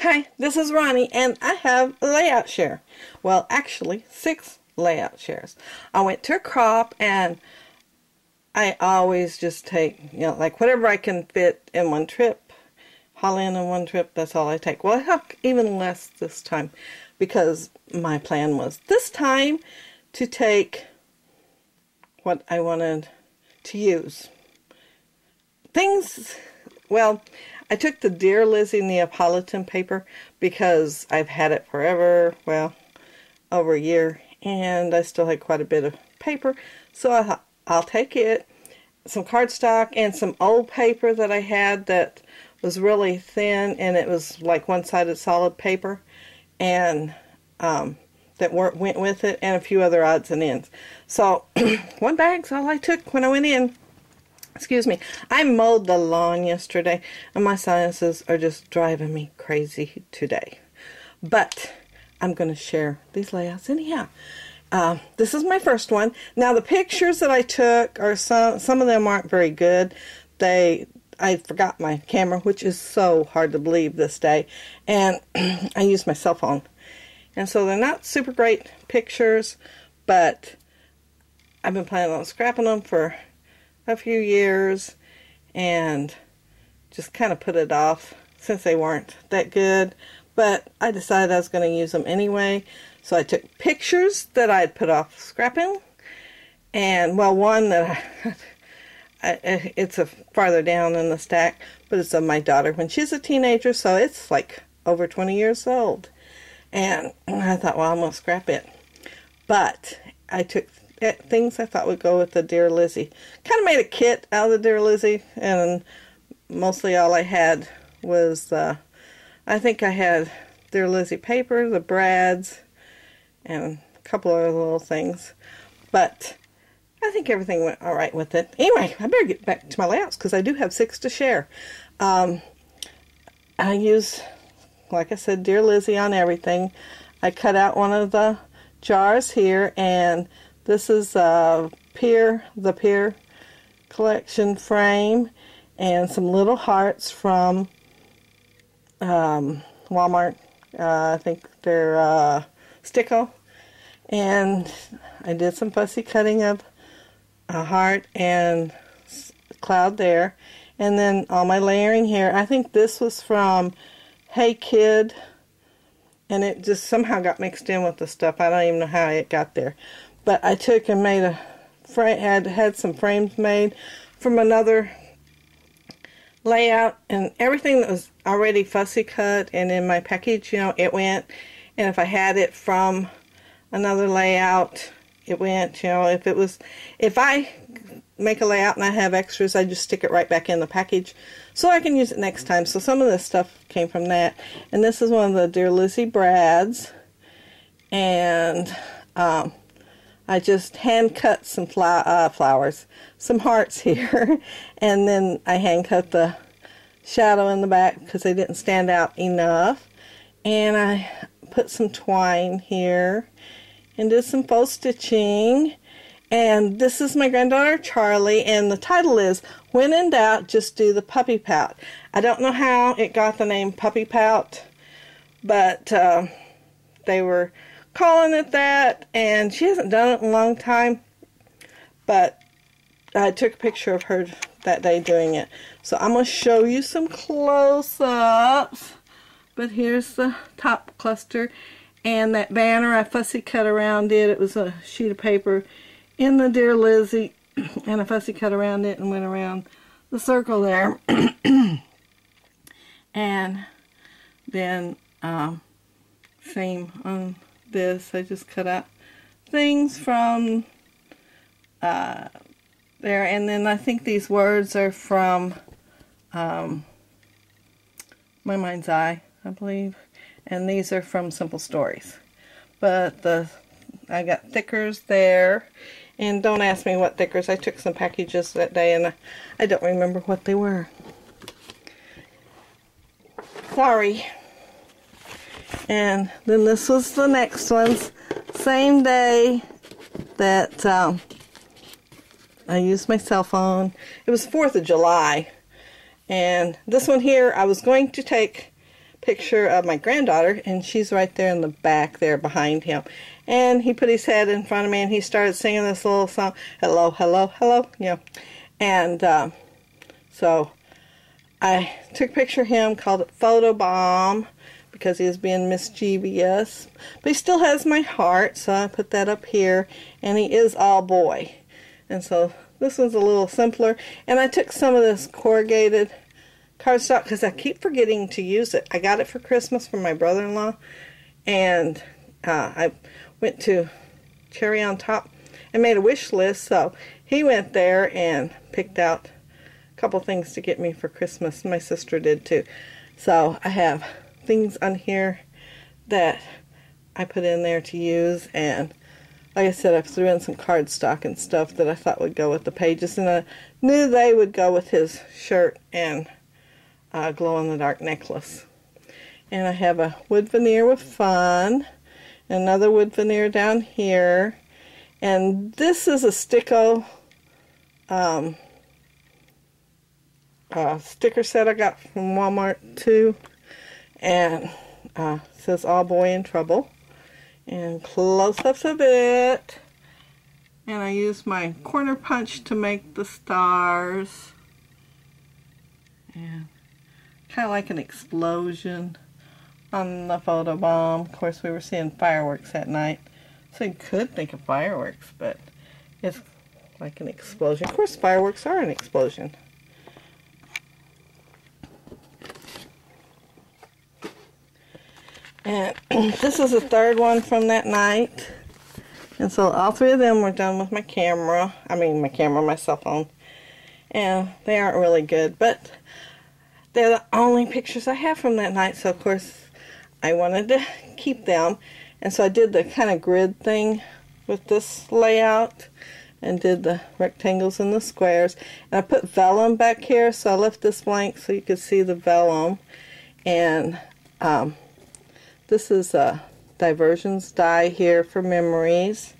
Hi, this is Ronnie, and I have a layout share. Well, actually, 6 layout shares. I went to a crop, and I always just take, like whatever I can fit in one trip, haul in one trip, that's all I take. Well, I have even less this time, because my plan was this time to take what I wanted to use. Well, I took the Dear Lizzie Neapolitan paper because I've had it forever, well, over a year, and I still had quite a bit of paper, so I thought I'll take it, some cardstock, and some old paper that I had that was really thin, and it was like one-sided solid paper, and that went with it, and a few other odds and ends. So, one bag's all I took when I went in. Excuse me. I mowed the lawn yesterday, and my sinuses are just driving me crazy today. But I'm going to share these layouts anyhow. This is my first one. Now, the pictures that I took are some of them aren't very good. I forgot my camera, which is so hard to believe this day, and I used my cell phone. And so they're not super great pictures, but I've been planning on scrapping them for a few years and just kind of put it off since they weren't that good, but I decided I was going to use them anyway. So I took pictures that I'd put off scrapping, and well, one that it's farther down in the stack, but it's of my daughter when she's a teenager, so it's like over 20 years old, and I thought, well, I'm going to scrap it. But I took things I thought would go with the Dear Lizzie. Kind of made a kit out of the Dear Lizzie, and mostly all I had was, I think I had Dear Lizzie paper, the brads, and a couple of other little things. But I think everything went alright with it. Anyway, I better get back to my layouts because I do have 6 to share. I use, like I said, Dear Lizzie on everything. I cut out one of the jars here, and this is the Pier collection frame, and some little hearts from Walmart. I think they're Sticko. And I did some fussy cutting of a heart and cloud there. And then all my layering here. I think this was from Hey Kid, and it just somehow got mixed in with the stuff. I don't even know how it got there. But I took and made a frame, had some frames made from another layout, and everything that was already fussy cut and in my package, it went. And if I had it from another layout, it went. If I make a layout and I have extras, I just stick it right back in the package so I can use it next time. So some of this stuff came from that. And this is one of the Dear Lizzie brads, and I just hand cut some flowers, some hearts here, and then I hand cut the shadow in the back because they didn't stand out enough. And I put some twine here and did some faux stitching. And this is my granddaughter Charlie, and the title is When in Doubt, Just Do the Puppy Pout. I don't know how it got the name Puppy Pout, but they were calling it that, and she hasn't done it in a long time, but I took a picture of her that day doing it. So I'm going to show you some close-ups. But here's the top cluster, and that banner I fussy cut around it. It was a sheet of paper in the Dear Lizzie, and I fussy cut around it and went around the circle there. And then same on this, I just cut out things from there, and then I think these words are from My Mind's Eye, I believe, and these are from Simple Stories. But I got thickers there, and don't ask me what thickers. I took some packages that day, and I don't remember what they were. Sorry. And then this was the next ones. Same day that I used my cell phone. It was 4th of July. And this one here, I was going to take picture of my granddaughter, and she's right there in the back there behind him. And he put his head in front of me, and he started singing this little song, hello, hello, hello, you know. And so I took a picture of him, called it Photo Bomb, because he was being mischievous. But he still has my heart, so I put that up here. And he is all boy. And so this one's a little simpler. And I took some of this corrugated cardstock because I keep forgetting to use it. I got it for Christmas from my brother-in-law. And I went to Cherry on Top and made a wish list. So he went there and picked out a couple things to get me for Christmas. My sister did too. So I have things on here that I put in there to use, and like I said, I threw in some cardstock and stuff that I thought would go with the pages, and I knew they would go with his shirt and glow-in-the-dark necklace. And I have a wood veneer with fun, another wood veneer down here, and this is a Sticko sticker set I got from Walmart too. And says all boy in trouble, and close-ups of it. And I used my corner punch to make the stars, and kind of like an explosion on the photo bomb. Of course, we were seeing fireworks that night, so you could think of fireworks, but it's like an explosion. Of course, fireworks are an explosion. And this is the third one from that night. And so all three of them were done with my camera. My cell phone. And they aren't really good, but they're the only pictures I have from that night. So of course I wanted to keep them. And so I did the kind of grid thing with this layout and did the rectangles and the squares. And I put vellum back here, so I left this blank so you could see the vellum. And this is a diversions die here for memories.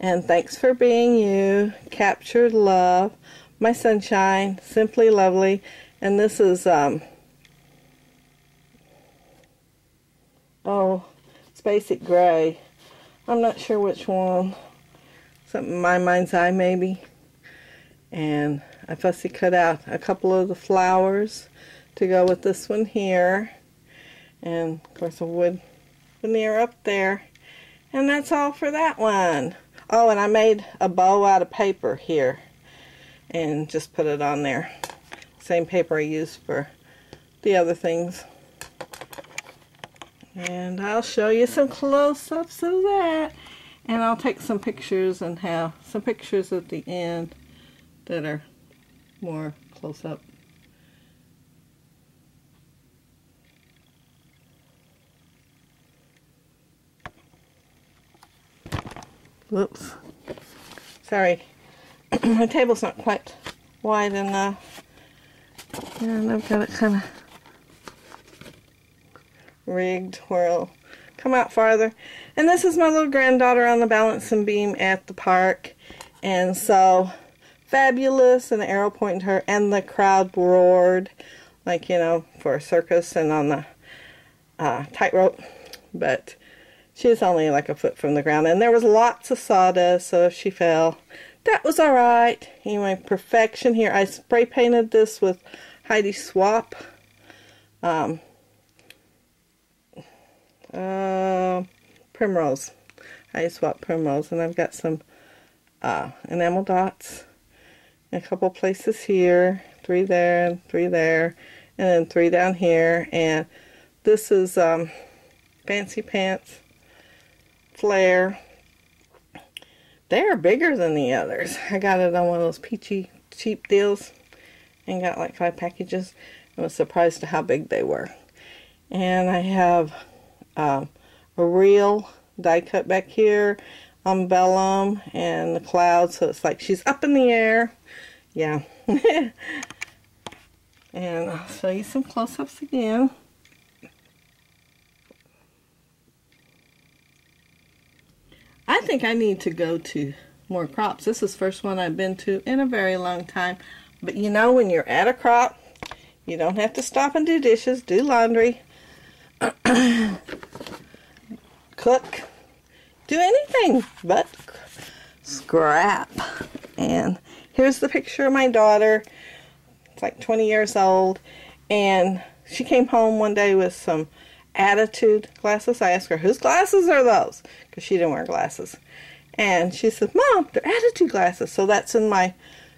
And thanks for being you. Captured love. My sunshine. Simply lovely. And this is it's basic gray. I'm not sure which one. Something My Mind's Eye maybe. And I fussy cut out a couple of the flowers to go with this one here. And of course a wood veneer up there. And that's all for that one. Oh, and I made a bow out of paper here and just put it on there. Same paper I used for the other things. And I'll show you some close-ups of that. And I'll take some pictures and have some pictures at the end that are more close-up. Whoops. Sorry. My table's not quite wide enough. And I've got it kind of rigged where it'll come out farther. And this is my little granddaughter on the balancing beam at the park. And so, fabulous, and the arrow pointing to her, and the crowd roared, like, you know, for a circus and on the tightrope. But she was only like a foot from the ground, and there was lots of sawdust, so if she fell, that was alright. Anyway, perfection here. I spray painted this with Heidi Swapp. Primrose. Heidi Swapp Primrose. And I've got some enamel dots in a couple places here. 3 there, and 3 there, and then 3 down here. And this is Fancy Pants Flare. They're bigger than the others. I got it on one of those peachy cheap deals and got like 5 packages. I was surprised at how big they were. And I have a real die cut back here on vellum and the clouds, so it's like she's up in the air. Yeah. And I'll show you some close-ups again. I think I need to go to more crops. This is the first one I've been to in a very long time. But you know, when you're at a crop, you don't have to stop and do dishes, do laundry. cook, do anything but scrap. And here's the picture of my daughter. It's like 20 years old, and she came home one day with some Attitude glasses. I asked her, whose glasses are those? Because she didn't wear glasses. And she said, Mom, they're Attitude glasses. So that's in my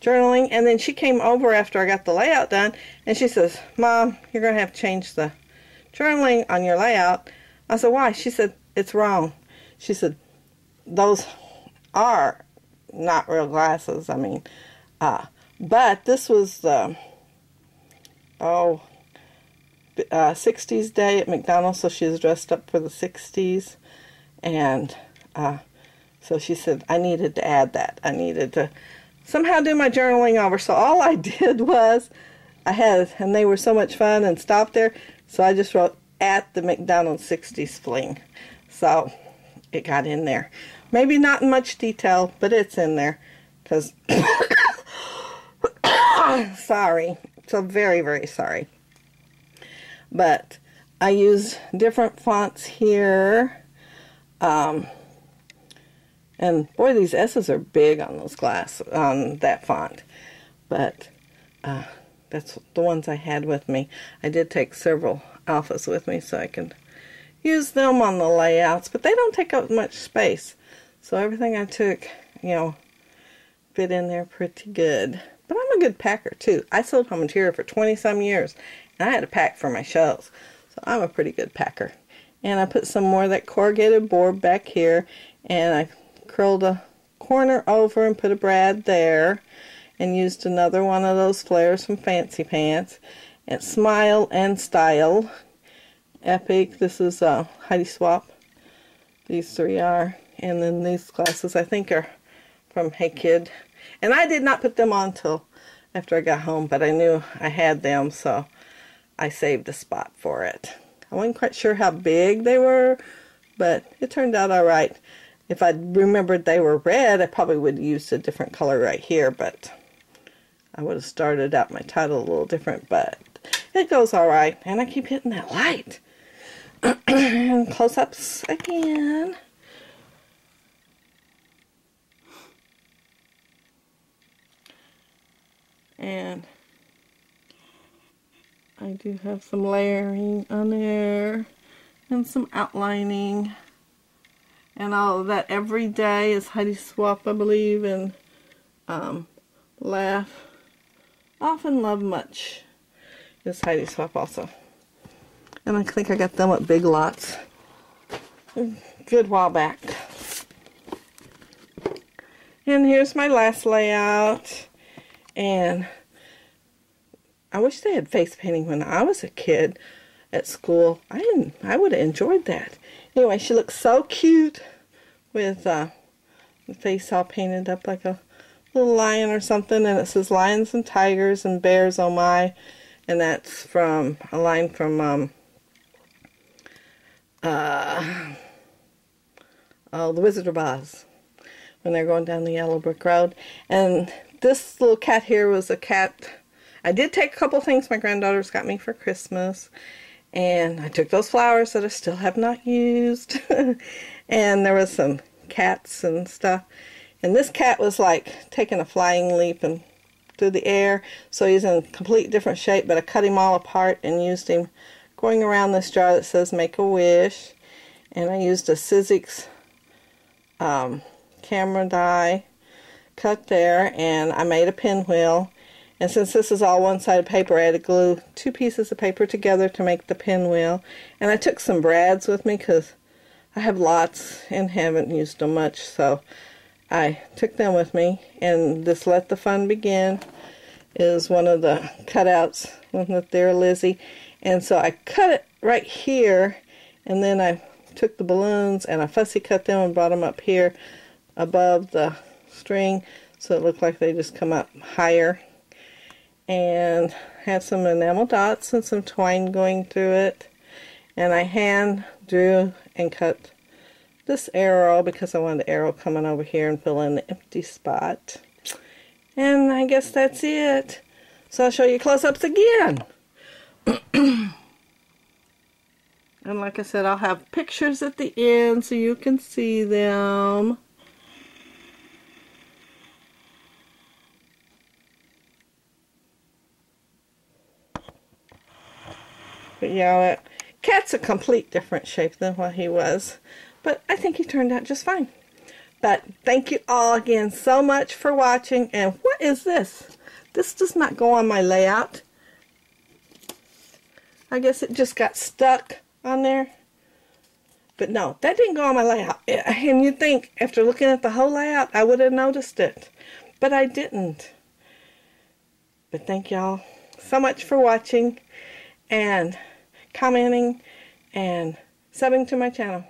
journaling. And then she came over after I got the layout done, and she says, Mom, you're going to have to change the journaling on your layout. I said, why? She said, it's wrong. She said, those are not real glasses. I mean, but this was the 60s day at McDonald's, so she was dressed up for the 60s, and so she said I needed to add that. I needed to somehow do my journaling over, so all I did was and they were so much fun and stopped there, so I just wrote at the McDonald's 60s fling. So it got in there. Maybe not in much detail, but it's in there, because sorry, so very, very sorry. But I use different fonts here. And boy, these S's are big on those on that font. But that's the ones I had with me. I did take several alphas with me so I can use them on the layouts, but they don't take up much space. So everything I took, fit in there pretty good. But I'm a good packer too. I sold home material for 20-some years, and I had to pack for my shows. So I'm a pretty good packer. And I put some more of that corrugated board back here, and I curled a corner over and put a brad there, and used another one of those flares from Fancy Pants. And Smile and Style. Epic. This is Heidi Swapp. These three are. And then these glasses I think are from Hey Kid. And I did not put them on till after I got home, but I knew I had them, so I saved a spot for it. I wasn't quite sure how big they were, but it turned out alright. If I'd remembered they were red, I probably would have used a different color right here, but I would have started out my title a little different, but it goes alright. And I keep hitting that light. And close-ups again. And I do have some layering on there and some outlining, and all of that. Every day is Heidi Swapp, I believe, and Laugh Often Love Much is Heidi Swapp also. And I think I got them at Big Lots a good while back. And here's my last layout. And I wish they had face painting when I was a kid at school. I would have enjoyed that. Anyway, she looks so cute with the face all painted up like a little lion or something. And it says Lions and Tigers and Bears, oh my. And that's from a line from The Wizard of Oz, when they're going down the Yellow Brick Road. And this little cat here was a cat. I did take a couple things my granddaughters got me for Christmas, and I took those flowers that I still have not used. And there was some cats and stuff, and this cat was like taking a flying leap and through the air, so he's in a complete different shape, but I cut him all apart and used him going around this jar that says Make a Wish. And I used a Sizzix camera die cut there, and I made a pinwheel. And since this is all one-sided paper, I had to glue two pieces of paper together to make the pinwheel. And I took some brads with me because I have lots and haven't used them much, so I took them with me. And this Let the Fun Begin is one of the cutouts with Dear Lizzie. And so I cut it right here, and then I took the balloons and I fussy cut them and brought them up here above the string, so it looked like they just come up higher. And have some enamel dots and some twine going through it. And I hand drew and cut this arrow because I wanted the arrow coming over here and fill in the empty spot. And I guess that's it. So I'll show you close-ups again. And like I said, I'll have pictures at the end so you can see them. But yeah, Cat's a complete different shape than what he was. But I think he turned out just fine. But thank you all again so much for watching. And what is this? This does not go on my layout. I guess it just got stuck on there. But no, that didn't go on my layout. And you'd think, after looking at the whole layout, I would have noticed it. But I didn't. But thank y'all so much for watching and commenting and subbing to my channel.